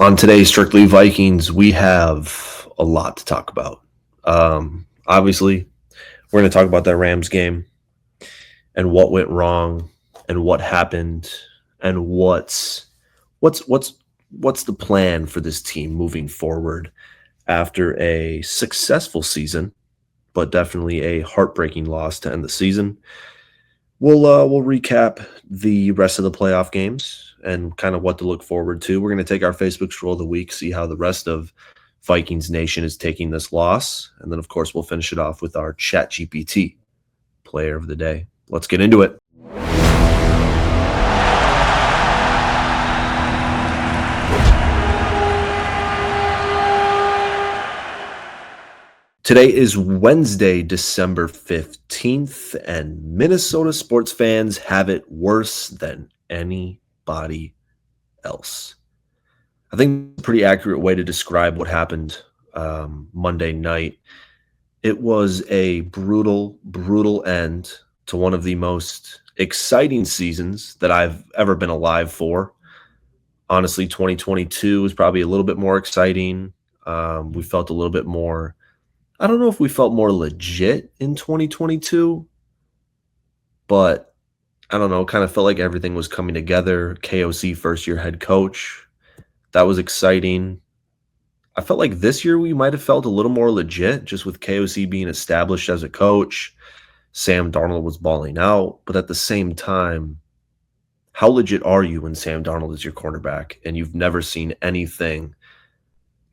On today's Strictly Vikings, we have a lot to talk about. Obviously, we're going to talk about that Rams game and what went wrong and what happened and what's what's the plan for this team moving forward after a successful season, but definitely a heartbreaking loss to end the season. We'll recap the rest of the playoff games and kind of what to look forward to. We're going to take our Facebook stroll of the week, see how the rest of Vikings Nation is taking this loss, and then of course we'll finish it off with our Chat GPT player of the day. Let's get into it. Today is Wednesday, December 15th, and Minnesota sports fans have it worse than anybody else. I think it's a pretty accurate way to describe what happened Monday night. It was a brutal, brutal end to one of the most exciting seasons that I've ever been alive for. Honestly, 2022 was probably a little bit more exciting. We felt a little bit more. I don't know if we felt more legit in 2022, but I don't know, kind of felt like everything was coming together. KOC first year head coach. That was exciting. I felt like this year we might have felt a little more legit just with KOC being established as a coach. Sam Darnold was balling out, but at the same time, how legit are you when Sam Darnold is your cornerback and you've never seen anything?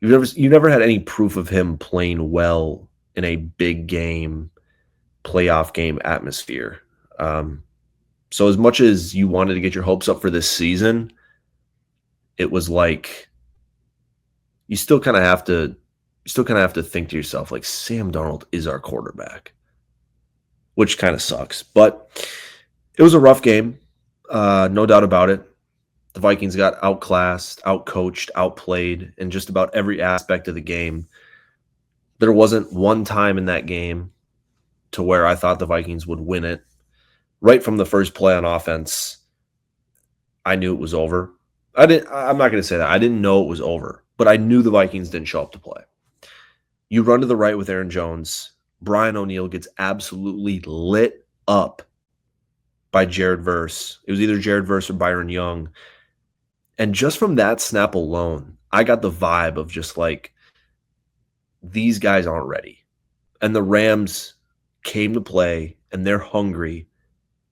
You never had any proof of him playing well in a big game, playoff game atmosphere. So as much as you wanted to get your hopes up for this season, it was like you still kind of have to think to yourself, like, Sam Darnold is our quarterback, which kind of sucks. But it was a rough game, no doubt about it. The Vikings got outclassed, outcoached, outplayed in just about every aspect of the game. There wasn't one time in that game to where I thought the Vikings would win it. Right from the first play on offense, I knew it was over. I'm not going to say that. I didn't know it was over, but I knew the Vikings didn't show up to play. You run to the right with Aaron Jones. Brian O'Neill gets absolutely lit up by Jared Verse. It was either Jared Verse or Byron Young. And just from that snap alone, I got the vibe of just like, these guys aren't ready. And the Rams came to play, and they're hungry.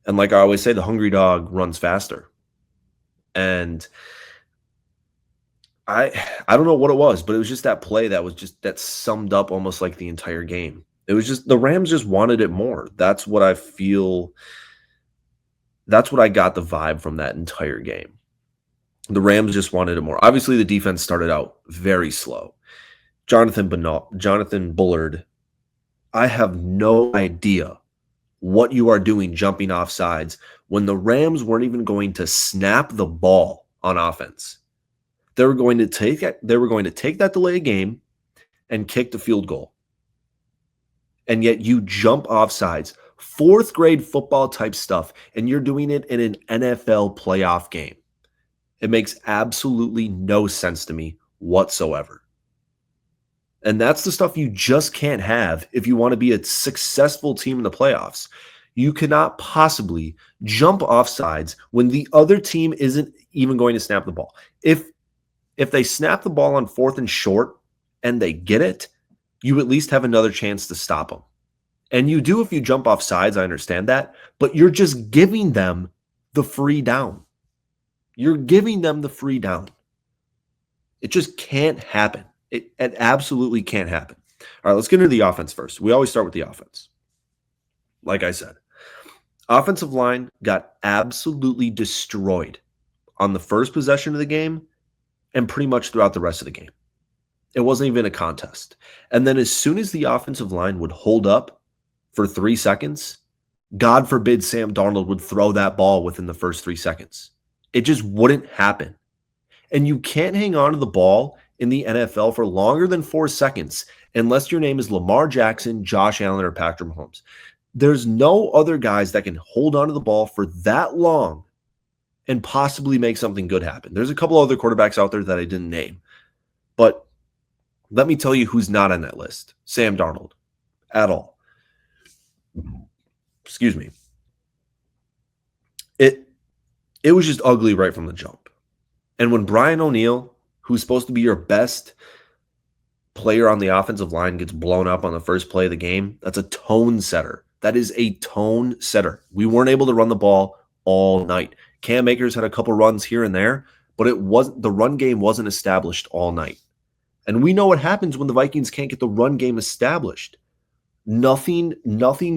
And like I always say, the hungry dog runs faster. And I don't know what it was, but it was just that play that summed up almost like the entire game. It was just the Rams just wanted it more. That's what I feel. That's what I got the vibe from that entire game. The Rams just wanted it more. Obviously, the defense started out very slow. Jonathan Bullard, I have no idea what you are doing jumping off sides when the Rams weren't even going to snap the ball on offense. They were going to take that delay game and kick the field goal. And yet you jump off sides, fourth grade football type stuff, and you're doing it in an NFL playoff game. It makes absolutely no sense to me whatsoever. And that's the stuff you just can't have if you want to be a successful team in the playoffs. You cannot possibly jump off sides when the other team isn't even going to snap the ball. If they snap the ball on 4th and short and they get it, you at least have another chance to stop them. And you do if you jump off sides, I understand that, but you're just giving them the free down. You're giving them the free down. It just can't happen. It absolutely can't happen. All right, let's get into the offense first. We always start with the offense. Like I said, offensive line got absolutely destroyed on the first possession of the game and pretty much throughout the rest of the game. It wasn't even a contest. And then as soon as the offensive line would hold up for 3 seconds, God forbid Sam Darnold would throw that ball within the first 3 seconds. It just wouldn't happen. And you can't hang on to the ball in the NFL for longer than 4 seconds unless your name is Lamar Jackson, Josh Allen, or Patrick Mahomes. There's no other guys that can hold on to the ball for that long and possibly make something good happen. There's a couple other quarterbacks out there that I didn't name, but let me tell you who's not on that list. Sam Darnold at all. Excuse me. It it was just ugly right from the jump. And when Brian O'Neill, who's supposed to be your best player on the offensive line, gets blown up on the first play of the game, that's a tone setter. That is a tone setter. We weren't able to run the ball all night. Cam Akers had a couple runs here and there, but the run game wasn't established all night. And we know what happens when the Vikings can't get the run game established. Nothing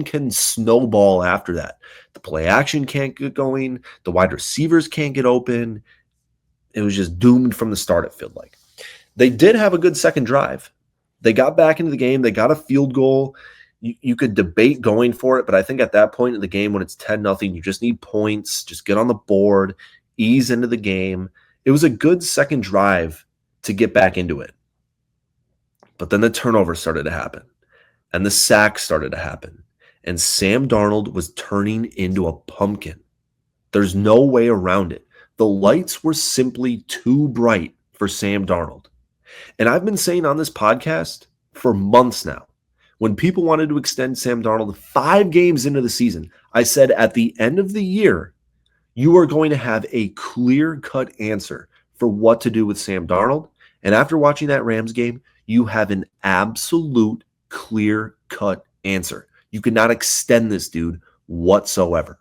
can snowball after that. The play action can't get going. The wide receivers can't get open. It was just doomed from the start, it felt like. They did have a good second drive. They got back into the game. They got a field goal. You could debate going for it, but I think at that point in the game when it's 10-0, you just need points. Just get on the board, ease into the game. It was a good second drive to get back into it. But then the turnover started to happen, and the sacks started to happen, and Sam Darnold was turning into a pumpkin. There's no way around it. The lights were simply too bright for Sam Darnold. And I've been saying on this podcast for months now, when people wanted to extend Sam Darnold 5 games into the season, I said at the end of the year, you are going to have a clear-cut answer for what to do with Sam Darnold. And after watching that Rams game, you have an absolute clear-cut answer. You cannot extend this dude whatsoever.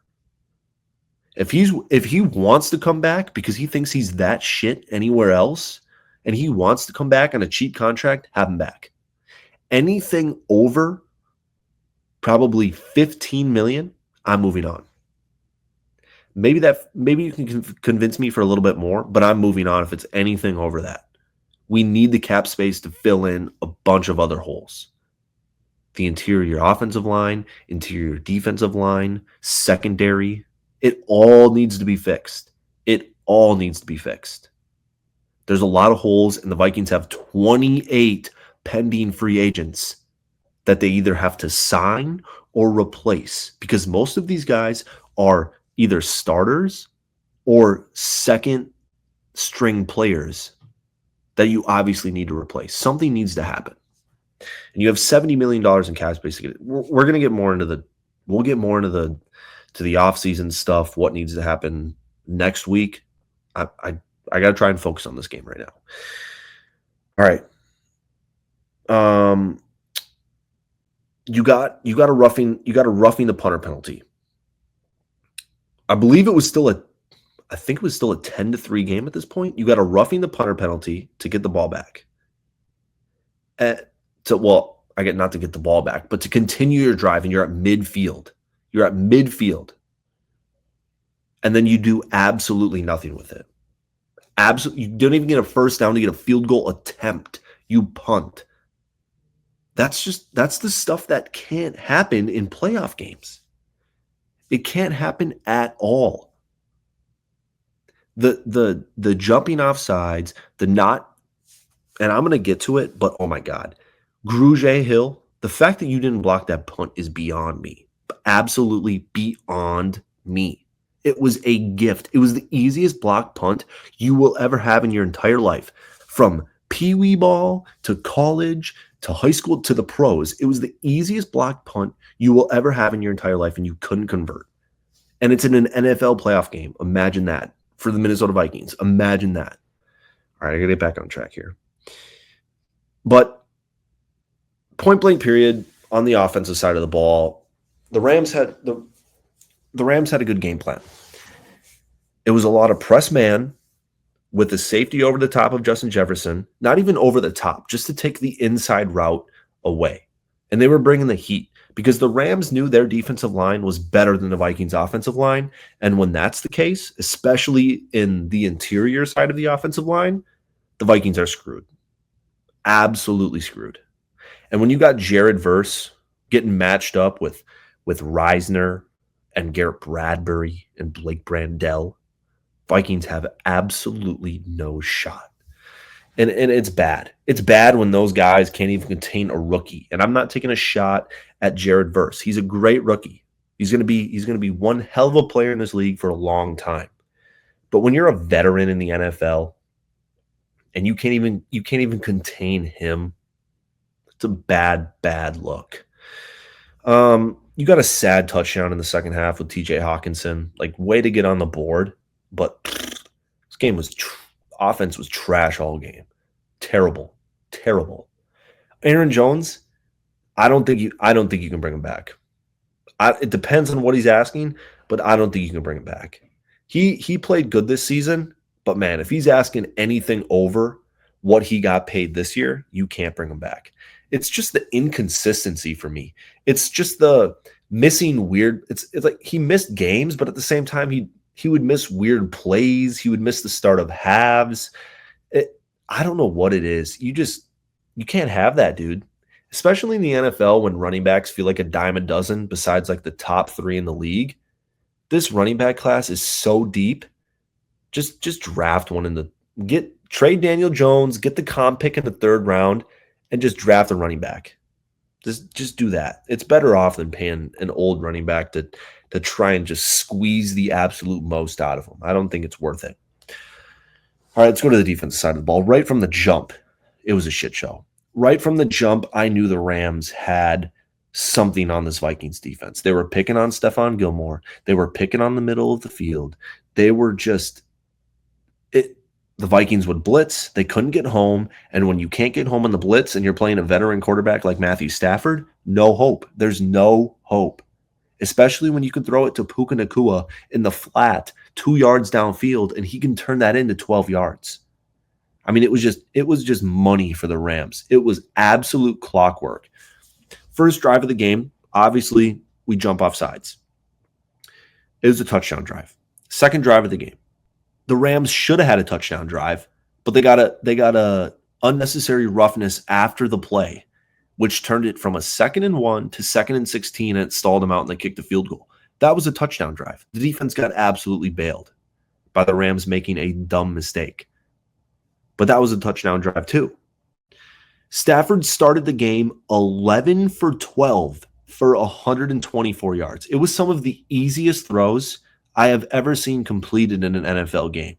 If he wants to come back because he thinks he's that shit anywhere else, and he wants to come back on a cheap contract, have him back. Anything over probably $15 million, I'm moving on. Maybe you can convince me for a little bit more, but I'm moving on if it's anything over that. We need the cap space to fill in a bunch of other holes. The interior offensive line, interior defensive line, secondary, it all needs to be fixed. It all needs to be fixed. There's a lot of holes, and the Vikings have 28 pending free agents that they either have to sign or replace, because most of these guys are either starters or second string players that you obviously need to replace. Something needs to happen. And you have $70 million in cap space. We're going to get more into the offseason stuff, what needs to happen next week. I got to try and focus on this game right now. All right. You got a roughing the punter penalty. I believe it was still a 10-3 game at this point. You got a roughing the punter penalty to get the ball back. I get not to get the ball back, but to continue your drive, and you're at midfield. And then you do absolutely nothing with it. You don't even get a first down to get a field goal attempt. You punt. That's the stuff that can't happen in playoff games. It can't happen at all. The jumping off sides, and I'm going to get to it, but oh my God. Grugier Hill, the fact that you didn't block that punt is beyond me. Absolutely beyond me. It was a gift. It was the easiest block punt you will ever have in your entire life. From pee-wee ball to college to high school to the pros. It was the easiest block punt you will ever have in your entire life, and you couldn't convert. And it's in an NFL playoff game. Imagine that. For the Minnesota Vikings. Imagine that. All right, I got to get back on track here. But point blank period on the offensive side of the ball, the Rams had a good game plan. It was a lot of press man with the safety over the top of Justin Jefferson, not even over the top, just to take the inside route away. And they were bringing the heat because the Rams knew their defensive line was better than the Vikings offensive line. And when that's the case, especially in the interior side of the offensive line, the Vikings are screwed. Absolutely screwed. And when you got Jared Verse getting matched up with Reisner and Garrett Bradbury and Blake Brandel, Vikings have absolutely no shot. And it's bad. It's bad when those guys can't even contain a rookie. And I'm not taking a shot at Jared Verse. He's a great rookie. He's going to be one hell of a player in this league for a long time. But when you're a veteran in the NFL and you can't even contain him, it's a bad look. You got a sad touchdown in the second half with TJ Hawkinson. Like, way to get on the board, but this game was offense was trash all game. Terrible. Terrible. Aaron Jones, I don't think you can bring him back. It depends on what he's asking, but I don't think you can bring him back. He played good this season, but man, if he's asking anything over what he got paid this year, you can't bring him back. It's just the inconsistency for me. It's just the missing weird. It's like he missed games, but at the same time, he would miss weird plays. He would miss the start of halves. I don't know what it is. You can't have that, dude. Especially in the NFL when running backs feel like a dime a dozen besides like the top 3 in the league. This running back class is so deep. Just draft one in the trade Daniel Jones, get the comp pick in the 3rd round, and just draft a running back. Just do that. It's better off than paying an old running back to try and just squeeze the absolute most out of them. I don't think it's worth it. All right, let's go to the defensive side of the ball. Right from the jump, it was a shit show. Right from the jump, I knew the Rams had something on this Vikings defense. They were picking on Stephon Gilmore. They were picking on the middle of the field. They were just it. The Vikings would blitz. They couldn't get home. And when you can't get home on the blitz and you're playing a veteran quarterback like Matthew Stafford, no hope. There's no hope, especially when you can throw it to Puka Nacua in the flat 2 yards downfield and he can turn that into 12 yards. I mean, it was just money for the Rams. It was absolute clockwork. First drive of the game, obviously, we jump off sides. It was a touchdown drive. Second drive of the game, the Rams should have had a touchdown drive, but they got a unnecessary roughness after the play, which turned it from a 2nd and 1 to 2nd and 16, and it stalled them out, and they kicked the field goal. That was a touchdown drive. The defense got absolutely bailed by the Rams making a dumb mistake. But that was a touchdown drive too. Stafford started the game 11 for 12 for 124 yards. It was some of the easiest throws I have ever seen completed in an NFL game.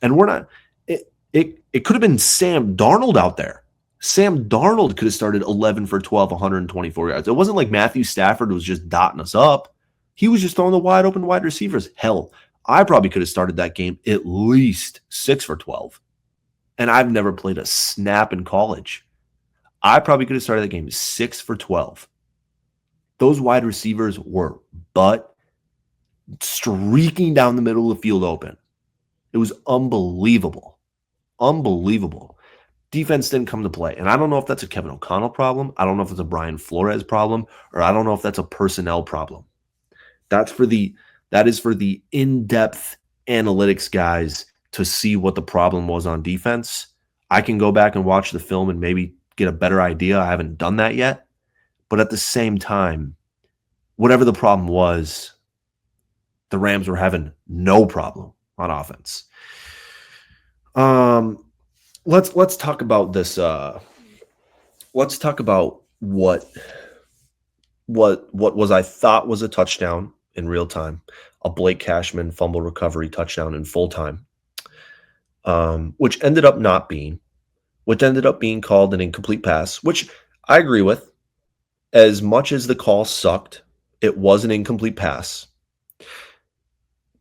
And we're not it could have been Sam Darnold out there. Sam Darnold could have started 11 for 12, 124 yards. It wasn't like Matthew Stafford was just dotting us up. He was just throwing the wide open wide receivers. Hell, I probably could have started that game at least 6 for 12. And I've never played a snap in college. I probably could have started that game 6 for 12. Those wide receivers were streaking down the middle of the field open. It was unbelievable. Unbelievable. Defense didn't come to play. And I don't know if that's a Kevin O'Connell problem. I don't know if it's a Brian Flores problem, or I don't know if that's a personnel problem. That is for the in-depth analytics guys to see what the problem was on defense. I can go back and watch the film and maybe get a better idea. I haven't done that yet. But at the same time, whatever the problem was, the Rams were having no problem on offense. Let's talk about this. Let's talk about what was I thought was a touchdown in real time, a Blake Cashman fumble recovery touchdown in full time. Which ended up being called an incomplete pass, which I agree with. As much as the call sucked, it was an incomplete pass.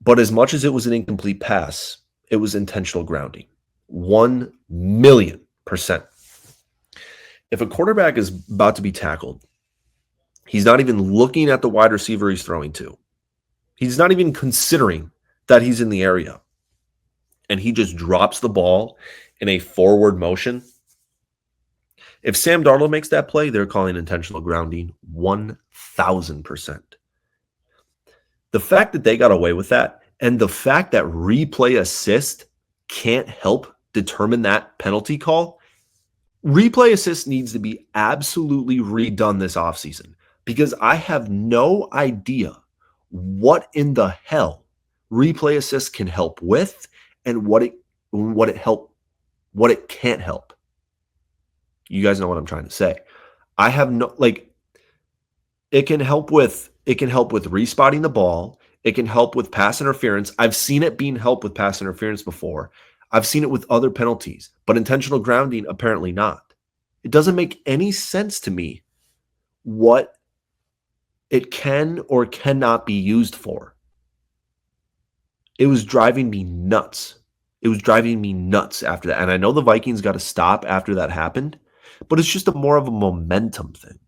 But as much as it was an incomplete pass, it was intentional grounding. 1,000,000%. If a quarterback is about to be tackled, he's not even looking at the wide receiver he's throwing to. He's not even considering that he's in the area. And he just drops the ball in a forward motion. If Sam Darnold makes that play, they're calling intentional grounding 1,000%. The fact that they got away with that, and the fact that replay assist can't help determine that penalty call, replay assist needs to be absolutely redone this offseason, because I have no idea what in the hell replay assist can help with and what it can't help. You guys know what I'm trying to say. I have no, it can help with respotting the ball. It can help with pass interference. I've seen it being helped with pass interference before. I've seen it with other penalties, but intentional grounding, apparently not. It doesn't make any sense to me what it can or cannot be used for. It was driving me nuts. It was driving me nuts after that. And I know the Vikings got to stop after that happened, but it's just a more of a momentum thing.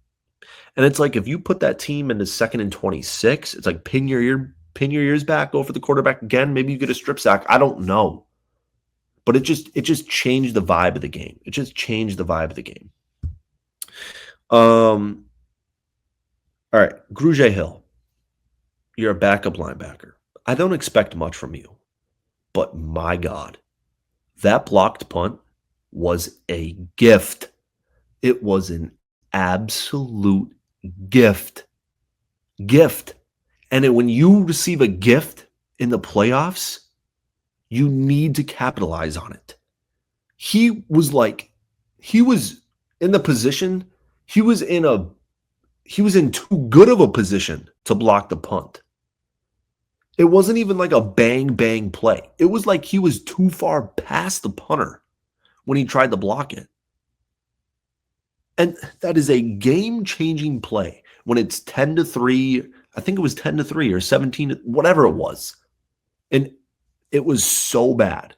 And it's like if you put that team into 2nd and 26, it's like pin your ears back, go for the quarterback again. Maybe you get a strip sack. I don't know. But it just changed the vibe of the game. It just changed the vibe of the game. All right, Grugier Hill, you're a backup linebacker. I don't expect much from you, but my God, that blocked punt was a gift. It was an absolute gift. Gift. And when you receive a gift in the playoffs, you need to capitalize on it. He was in the position, he was in too good of a position to block the punt. It wasn't even like a bang, bang play. It was like he was too far past the punter when he tried to block it. And that is a game-changing play when it's 10-3. I think it was 10-3 or 17, whatever it was. And it was so bad.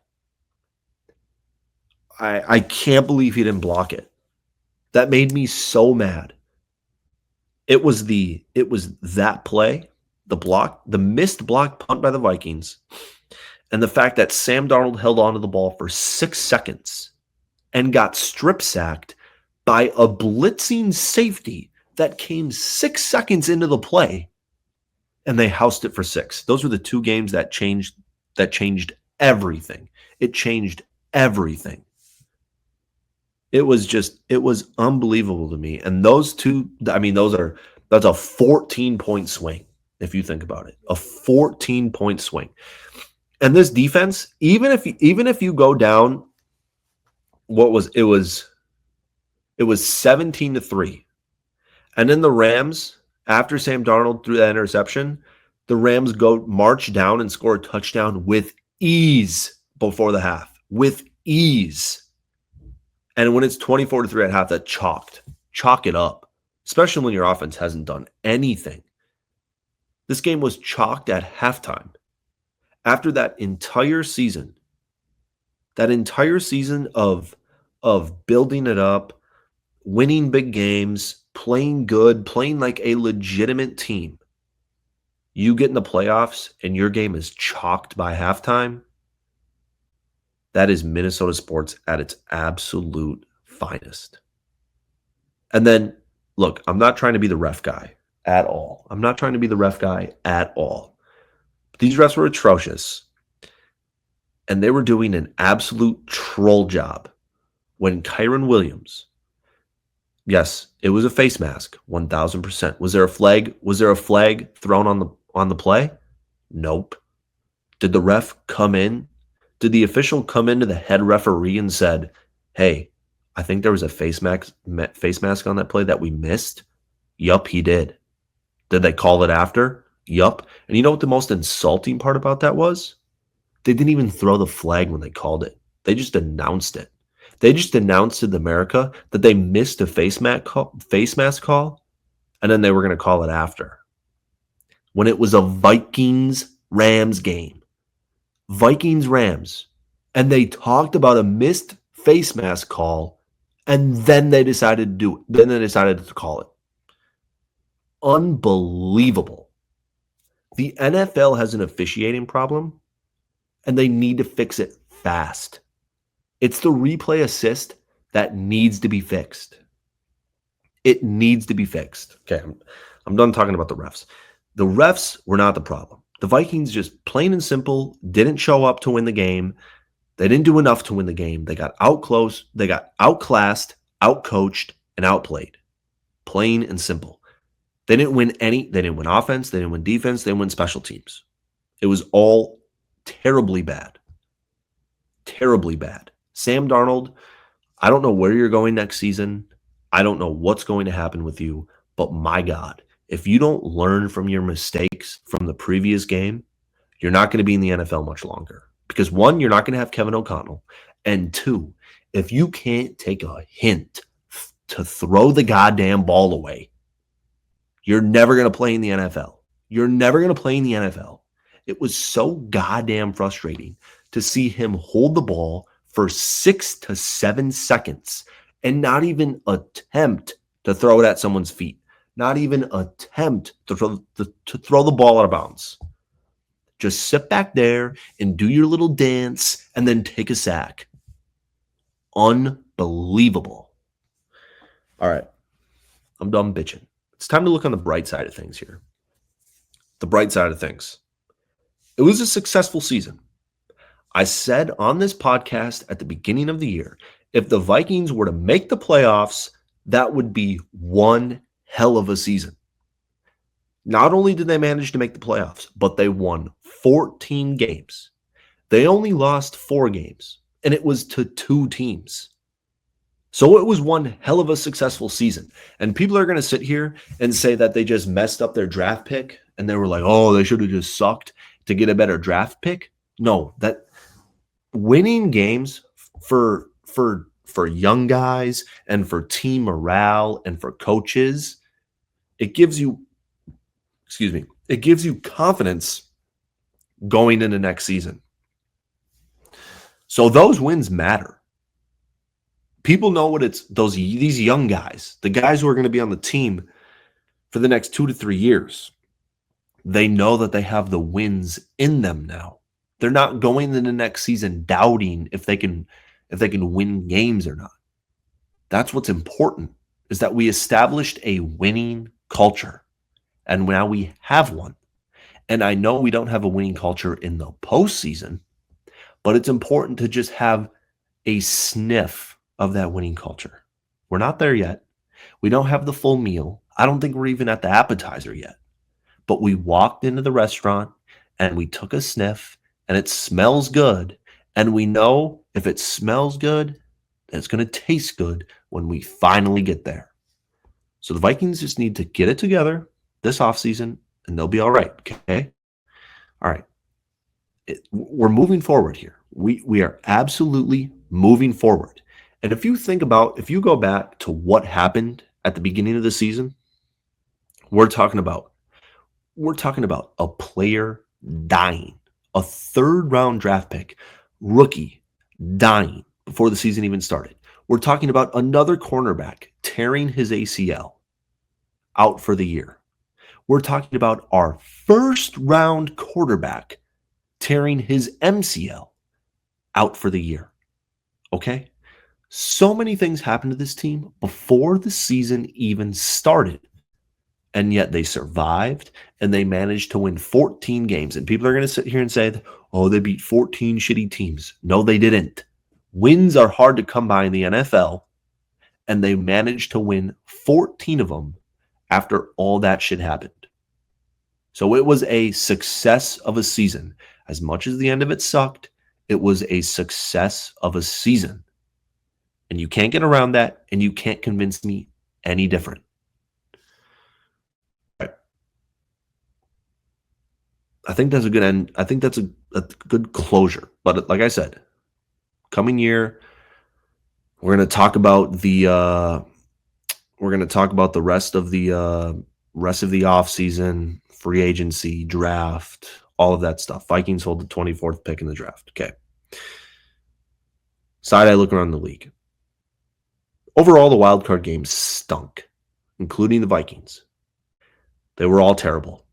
I can't believe he didn't block it. That made me so mad. It was that play, the missed block punt by the Vikings, and the fact that Sam Darnold held onto the ball for 6 seconds and got strip sacked by a blitzing safety that came 6 seconds into the play, and they housed it for 6. Those were the 2 games that changed everything. It changed everything. It was unbelievable to me. And those two, I mean, that's a 14-point swing, if you think about it. A 14-point swing. And this defense, even if you go down, it was 17-3. And then the Rams, after Sam Darnold threw that interception, the Rams go march down and score a touchdown with ease before the half. With ease. And when it's 24-3 at half, that chalk it up, especially when your offense hasn't done anything. This game was chalked at halftime. After that entire season of building it up, winning big games, playing good, playing like a legitimate team, you get in the playoffs and your game is chalked by halftime. That is Minnesota sports at its absolute finest. And then, look, I'm not trying to be the ref guy at all. These refs were atrocious. And they were doing an absolute troll job when Kyron Williams, yes, it was a face mask, 1,000%. Was there a flag? Was there a flag thrown on the play? Nope. Did the ref come in? Did the official come into the head referee and said, "Hey, I think there was a face mask on that play that we missed"? Yup, he did. Did they call it after? Yup. And you know what the most insulting part about that was? They didn't even throw the flag when they called it. They announced it. They just announced to America that they missed a face mask call, and then they were going to call it after. When it was a Vikings-Rams game. Vikings-Rams. And they talked about a missed face mask call, and then they decided to do it. Then they decided to call it. Unbelievable. The NFL has an officiating problem, and they need to fix it fast. It's the replay assist that needs to be fixed. It needs to be fixed. Okay, I'm done talking about the refs. The refs were not the problem. The Vikings just plain and simple didn't show up to win the game. They didn't do enough to win the game. They got outclassed, outcoached, and outplayed. Plain and simple. They didn't win offense, they didn't win defense, they didn't win special teams. It was all terribly bad. Terribly bad. Sam Darnold, I don't know where you're going next season. I don't know what's going to happen with you, but my God, If you don't learn from your mistakes from the previous game, you're not going to be in the NFL much longer. Because one, you're not going to have Kevin O'Connell. And two, if you can't take a hint to throw the goddamn ball away, you're never going to play in the NFL. You're never going to play in the NFL. It was so goddamn frustrating to see him hold the ball for 6 to 7 seconds and not even attempt to throw it at someone's feet. Not even attempt to throw the ball out of bounds. Just sit back there and do your little dance and then take a sack. Unbelievable. All right. I'm done bitching. It's time to look on the bright side of things here. The bright side of things. It was a successful season. I said on this podcast at the beginning of the year, if the Vikings were to make the playoffs, that would be one hell of a season. Not only did they manage to make the playoffs, but they won 14 games. They only lost 4 games, and it was to 2 teams. So it was one hell of a successful season. And people are going to sit here and say that they just messed up their draft pick and they were like, oh, they should have just sucked to get a better draft pick. No, that winning games for young guys and for team morale and for coaches, it gives you confidence going into next season. So those wins matter. People know what it's these young guys, the guys who are going to be on the team for the next 2 to 3 years. They know that they have the wins in them now. They're not going into the next season doubting if they can win games or not. That's what's important, is that we established a winning culture. And now we have one. And I know we don't have a winning culture in the postseason, but it's important to just have a sniff of that winning culture. We're not there yet. We don't have the full meal. I don't think we're even at the appetizer yet. But we walked into the restaurant and we took a sniff and it smells good. And we know if it smells good, it's going to taste good when we finally get there. So the Vikings just need to get it together this offseason and they'll be all right. Okay. All right. We're moving forward here. We are absolutely moving forward. And if you go back to what happened at the beginning of the season, we're talking about a player dying, a 3rd round draft pick, rookie dying before the season even started. We're talking about another cornerback tearing his ACL out for the year. We're talking about our 1st round quarterback tearing his MCL out for the year. Okay? So many things happened to this team before the season even started. And yet they survived and they managed to win 14 games. And people are going to sit here and say, oh, they beat 14 shitty teams. No, they didn't. Wins are hard to come by in the NFL. And they managed to win 14 of them after all that shit happened. So it was a success of a season. As much as the end of it sucked, it was a success of a season. And you can't get around that, and you can't convince me any different. I think that's a good end. I think that's a good closure. But like I said, coming year, we're going to talk about the rest of the offseason, free agency, draft, all of that stuff. Vikings hold the 24th pick in the draft. Okay. Side eye look around the league. Overall, the wild card games stunk, including the Vikings. They were all terrible.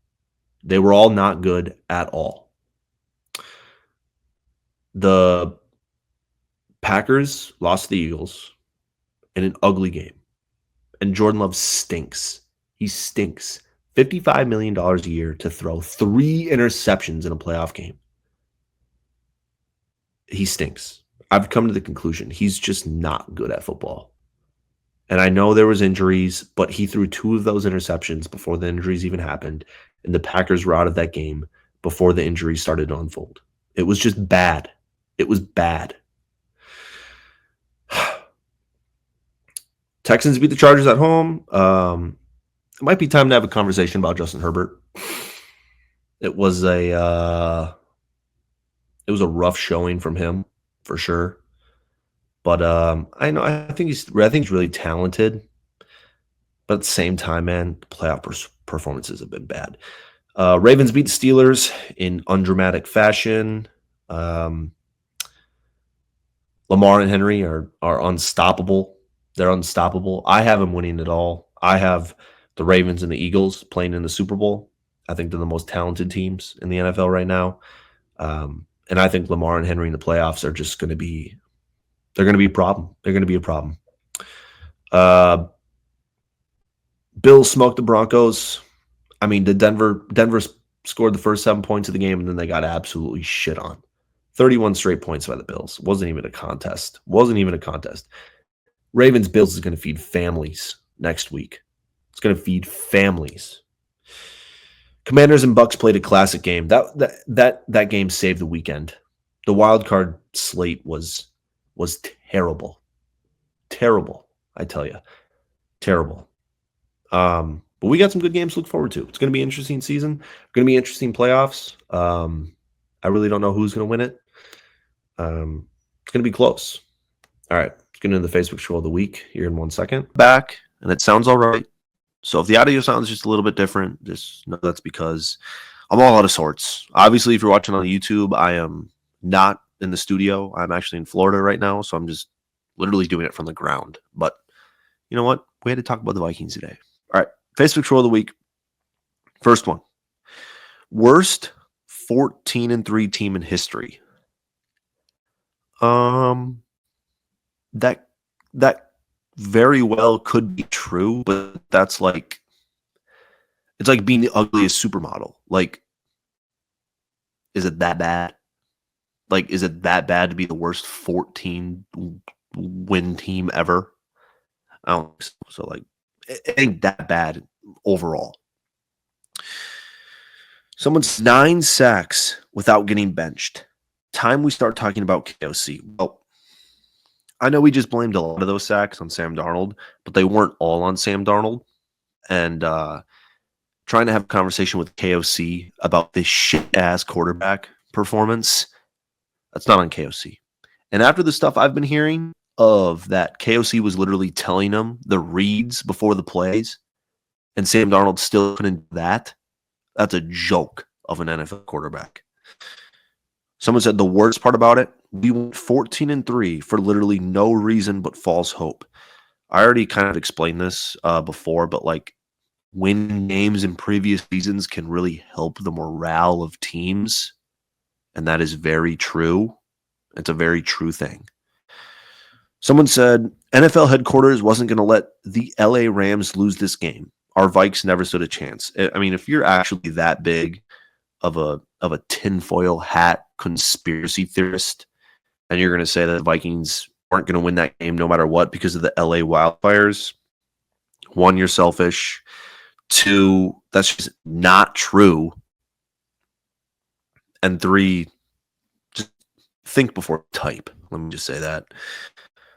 They were all not good at all. The Packers lost to the Eagles in an ugly game. And Jordan Love stinks. He stinks. $55 million a year to throw 3 interceptions in a playoff game. He stinks. I've come to the conclusion he's just not good at football. And I know there was injuries, but he threw 2 of those interceptions before the injuries even happened. And the Packers were out of that game before the injuries started to unfold. It was just bad. It was bad. Texans beat the Chargers at home. it might be time to have a conversation about Justin Herbert. It was a rough showing from him for sure. But I think he's really talented. But at the same time, man, the playoff performances have been bad. Ravens beat the Steelers in undramatic fashion. Um, Lamar and Henry are unstoppable. They're unstoppable. I have them winning it all. I have the Ravens and the Eagles playing in the Super Bowl. I think they're the most talented teams in the NFL right now. And I think Lamar and Henry in the playoffs are just going to be they're going to be a problem. They're going to be a problem. Uh, Bills smoked the Broncos. I mean, Denver scored the first 7 points of the game, and then they got absolutely shit on. 31 straight points by the Bills. Wasn't even a contest. Ravens Bills is going to feed families next week. It's going to feed families. Commanders and Bucks played a classic game. That game saved the weekend. The wild card slate was terrible. Terrible, I tell you. Terrible. But we got some good games to look forward to. It's going to be an interesting season. Going to be interesting playoffs. I really don't know who's going to win it. It's going to be close. All right, let's get into the Facebook show of the week here in 1 second. Back, and it sounds all right. So if the audio sounds just a little bit different, just know that's because I'm all out of sorts. Obviously, if you're watching on YouTube, I am not in the studio. I'm actually in Florida right now, so I'm just literally doing it from the ground. But you know what? We had to talk about the Vikings today. All right, Facebook show of the week. First one. Worst 14-3 team in history. That very well could be true, but it's like being the ugliest supermodel. Like, is it that bad? Like, is it that bad to be the worst 14 win team ever? I don't think so. So, like, it ain't that bad overall. Someone's 9 sacks without getting benched. Time we start talking about KOC. Well, I know we just blamed a lot of those sacks on Sam Darnold, but they weren't all on Sam Darnold. And trying to have a conversation with KOC about this shit-ass quarterback performance, that's not on KOC. And after the stuff I've been hearing of that KOC was literally telling him the reads before the plays, and Sam Darnold still couldn't do that, that's a joke of an NFL quarterback. Someone said the worst part about it, we went 14-3 for literally no reason but false hope. I already kind of explained this before, but like winning games in previous seasons can really help the morale of teams. And that is very true. It's a very true thing. Someone said NFL headquarters wasn't going to let the LA Rams lose this game. Our Vikes never stood a chance. I mean, if you're actually that big of a tinfoil hat conspiracy theorist, and you're going to say that the Vikings aren't going to win that game no matter what because of the LA wildfires, 1, you're selfish. 2, that's just not true. And 3, just think before you type. Let me just say that.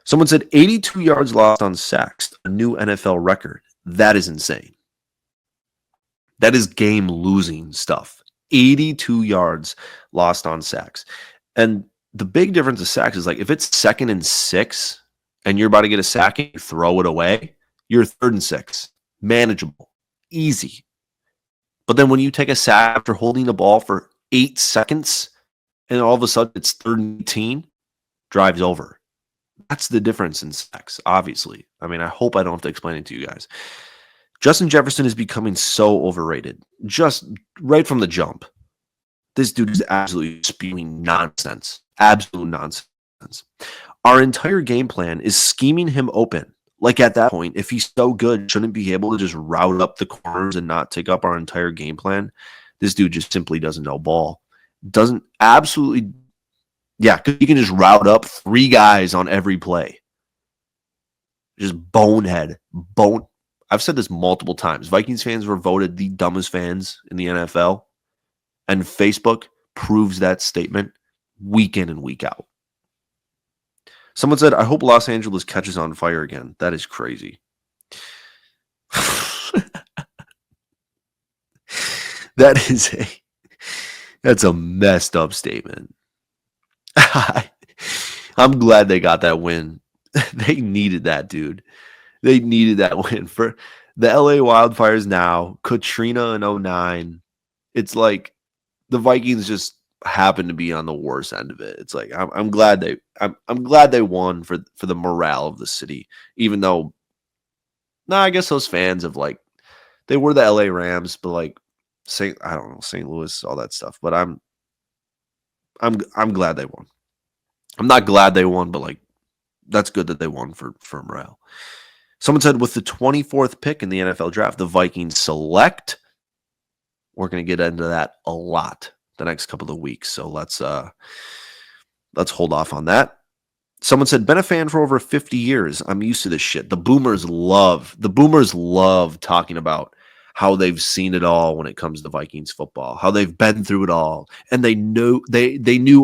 Someone said 82 yards lost on sacks, a new NFL record. That is insane. That is game-losing stuff. 82 yards lost on sacks. And the big difference of sacks is like if it's 2nd and 6 and you're about to get a sack and you throw it away, you're 3rd and 6. Manageable. Easy. But then when you take a sack after holding the ball for 8 seconds and all of a sudden it's 3rd and 18, drive's over. That's the difference in sacks, obviously. I mean, I hope I don't have to explain it to you guys. Justin Jefferson is becoming so overrated. Just right from the jump. This dude is absolutely spewing nonsense. Absolute nonsense. Our entire game plan is scheming him open. Like at that point, if he's so good, shouldn't be able to just route up the corners and not take up our entire game plan? This dude just simply doesn't know ball. Doesn't absolutely, yeah, because he can just route up 3 guys on every play. Just bonehead. I've said this multiple times. Vikings fans were voted the dumbest fans in the NFL. And Facebook proves that statement week in and week out. Someone said, I hope Los Angeles catches on fire again. That is crazy. That is that's a messed up statement. I'm glad they got that win. They needed that, dude. They needed that win for the LA Wildfires now, Katrina in '09. It's like the Vikings just happen to be on the worst end of it. It's like I'm glad I'm glad they won for the morale of the city, even though I guess those fans of like they were the LA Rams, but like I don't know, St. Louis, all that stuff. But I'm glad they won. I'm not glad they won, but like that's good that they won for morale. Someone said with the 24th pick in the NFL draft, the Vikings select. We're going to get into that a lot the next couple of weeks, so let's hold off on that. Someone said, been a fan for over 50 years. I'm used to this shit. The boomers love talking about how they've seen it all when it comes to Vikings football, how they've been through it all, and they knew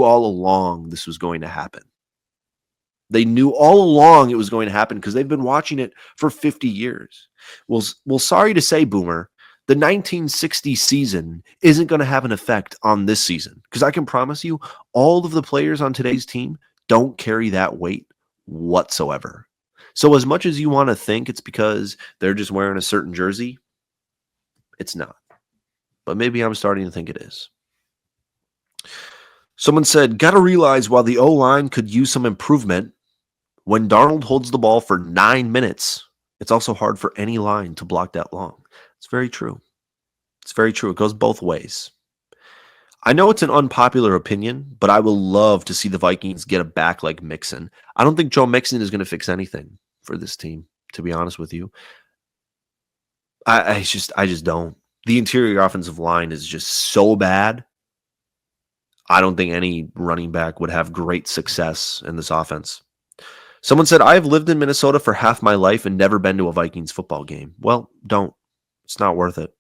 all along this was going to happen. They knew all along it was going to happen because they've been watching it for 50 years. Well, sorry to say, Boomer, the 1960 season isn't going to have an effect on this season because I can promise you all of the players on today's team don't carry that weight whatsoever. So as much as you want to think it's because they're just wearing a certain jersey, it's not. But maybe I'm starting to think it is. Someone said, got to realize while the O-line could use some improvement, when Darnold holds the ball for 9 minutes, it's also hard for any line to block that long. It's very true. It's very true. It goes both ways. I know it's an unpopular opinion, but I will love to see the Vikings get a back like Mixon. I don't think Joe Mixon is going to fix anything for this team, to be honest with you. I just don't. The interior offensive line is just so bad. I don't think any running back would have great success in this offense. Someone said, I have lived in Minnesota for half my life and never been to a Vikings football game. Well, don't. It's not worth it.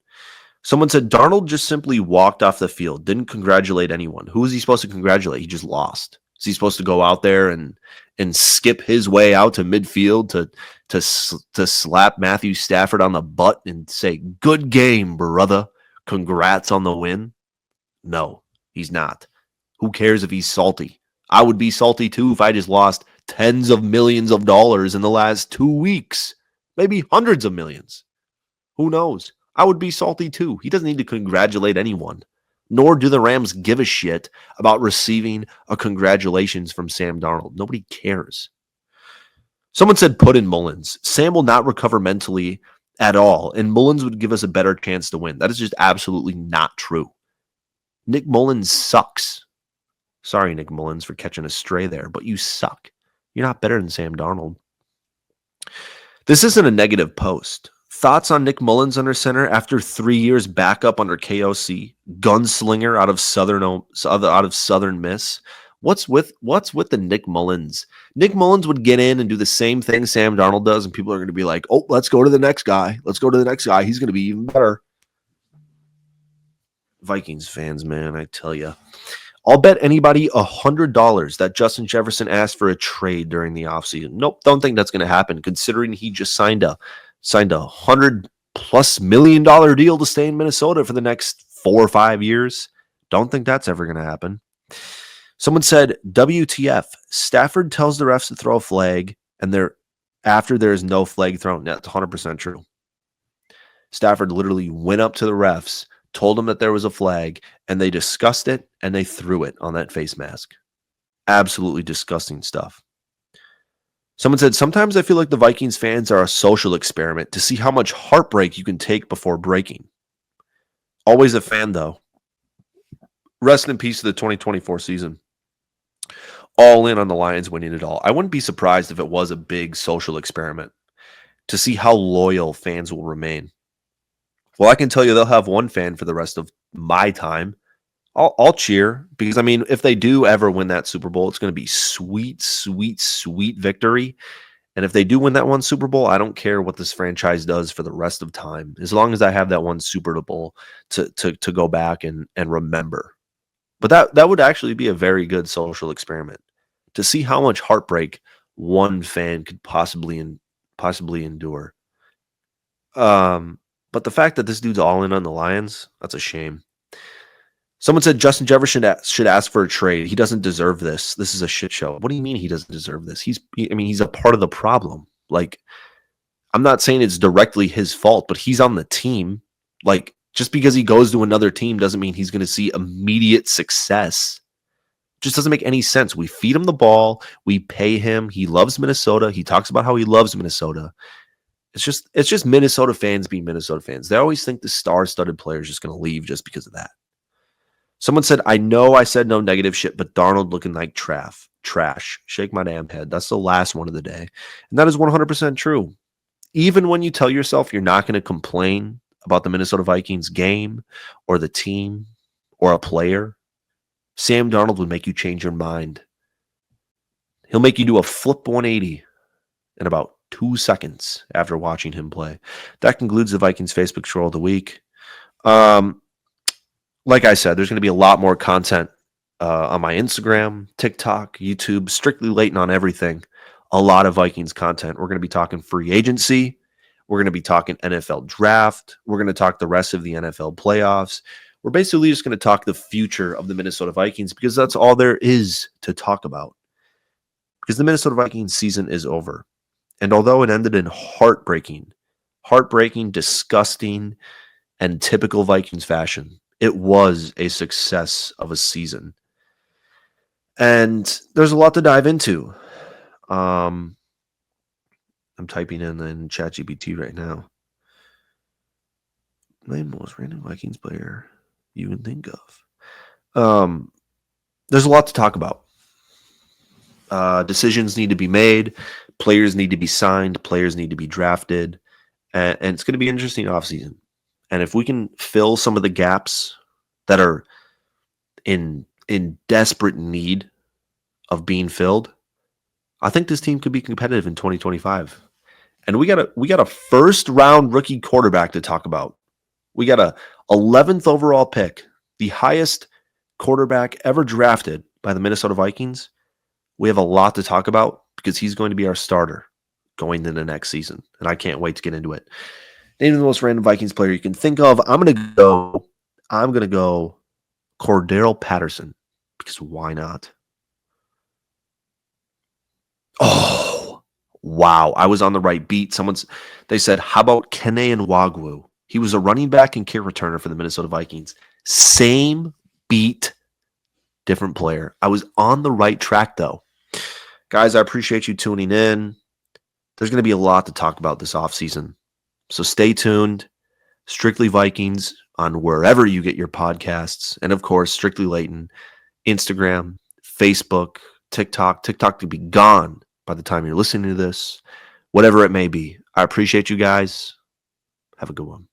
Someone said, Darnold just simply walked off the field, didn't congratulate anyone. Who was he supposed to congratulate? He just lost. Is he supposed to go out there and skip his way out to midfield to slap Matthew Stafford on the butt and say, good game, brother. Congrats on the win? No, he's not. Who cares if he's salty? I would be salty too if I just lost tens of millions of dollars in the last 2 weeks, maybe hundreds of millions. Who knows? I would be salty too. He doesn't need to congratulate anyone, nor do the Rams give a shit about receiving a congratulations from Sam Darnold. Nobody cares. Someone said put in Mullins. Sam will not recover mentally at all, and Mullins would give us a better chance to win. That is just absolutely not true. Nick Mullins sucks. Sorry, Nick Mullins, for catching a stray there, but you suck. You're not better than Sam Darnold. This isn't a negative post. Thoughts on Nick Mullins under center after 3 years backup under KOC, gunslinger out of Southern Miss. What's with the Nick Mullins? Nick Mullins would get in and do the same thing Sam Darnold does, and people are going to be like, "Oh, let's go to the next guy. Let's go to the next guy. He's going to be even better." Vikings fans, man, I tell you. I'll bet anybody $100 that Justin Jefferson asked for a trade during the offseason. Nope, don't think that's going to happen, considering he just signed a $100+ million deal to stay in Minnesota for the next 4 or 5 years. Don't think that's ever going to happen. Someone said, WTF, Stafford tells the refs to throw a flag, and after there is no flag thrown. That's 100% true. Stafford literally went up to the refs, told them that there was a flag, and they discussed it, and they threw it on that face mask. Absolutely disgusting stuff. Someone said, sometimes I feel like the Vikings fans are a social experiment to see how much heartbreak you can take before breaking. Always a fan, though. Rest in peace to the 2024 season. All in on the Lions winning it all. I wouldn't be surprised if it was a big social experiment to see how loyal fans will remain. Well, I can tell you they'll have one fan for the rest of my time. I'll cheer because, I mean, if they do ever win that Super Bowl, it's going to be sweet, sweet, sweet victory. And if they do win that one Super Bowl, I don't care what this franchise does for the rest of time, as long as I have that one Super Bowl to go back and remember. But that would actually be a very good social experiment to see how much heartbreak one fan could possibly endure. But the fact that this dude's all in on the Lions, that's a shame. Someone said Justin Jefferson should ask for a trade. He doesn't deserve this. This is a shit show. What do you mean he doesn't deserve this? He's a part of the problem. Like, I'm not saying it's directly his fault, but he's on the team. Like, just because he goes to another team doesn't mean he's going to see immediate success. Just doesn't make any sense. We feed him the ball. We pay him. He loves Minnesota. He talks about how he loves Minnesota. It's just Minnesota fans being Minnesota fans. They always think the star-studded player is just going to leave just because of that. Someone said, I know I said no negative shit, but Darnold looking like trash. Shake my damn head. That's the last one of the day. And that is 100% true. Even when you tell yourself you're not going to complain about the Minnesota Vikings game or the team or a player, Sam Darnold would make you change your mind. He'll make you do a flip 180 in about 2 seconds after watching him play. That concludes the Vikings Facebook Troll of the Week. Like I said, there's going to be a lot more content on my Instagram, TikTok, YouTube, Strictly Leighton on everything. A lot of Vikings content. We're going to be talking free agency. We're going to be talking NFL draft. We're going to talk the rest of the NFL playoffs. We're basically just going to talk the future of the Minnesota Vikings because that's all there is to talk about. Because the Minnesota Vikings season is over. And although it ended in heartbreaking, disgusting, and typical Vikings fashion, it was a success of a season. And there's a lot to dive into. I'm typing in ChatGPT right now. My most random Vikings player you can think of. There's a lot to talk about. Decisions need to be made. Players need to be signed. Players need to be drafted. And it's going to be an interesting offseason. And if we can fill some of the gaps that are in desperate need of being filled, I think this team could be competitive in 2025. And we got a first round rookie quarterback to talk about. We got a 11th overall pick, the highest quarterback ever drafted by the Minnesota Vikings. We have a lot to talk about because he's going to be our starter going into next season. And I can't wait to get into it. Name the most random Vikings player you can think of. I'm gonna go Cordero Patterson because why not? Oh, wow. I was on the right beat. They said, how about Kene Nwagwu? He was a running back and kick returner for the Minnesota Vikings. Same beat, different player. I was on the right track, though. Guys, I appreciate you tuning in. There's going to be a lot to talk about this offseason. So stay tuned. Strictly Vikings on wherever you get your podcasts. And, of course, Strictly Leighton, Instagram, Facebook, TikTok. TikTok to be gone by the time you're listening to this. Whatever it may be. I appreciate you guys. Have a good one.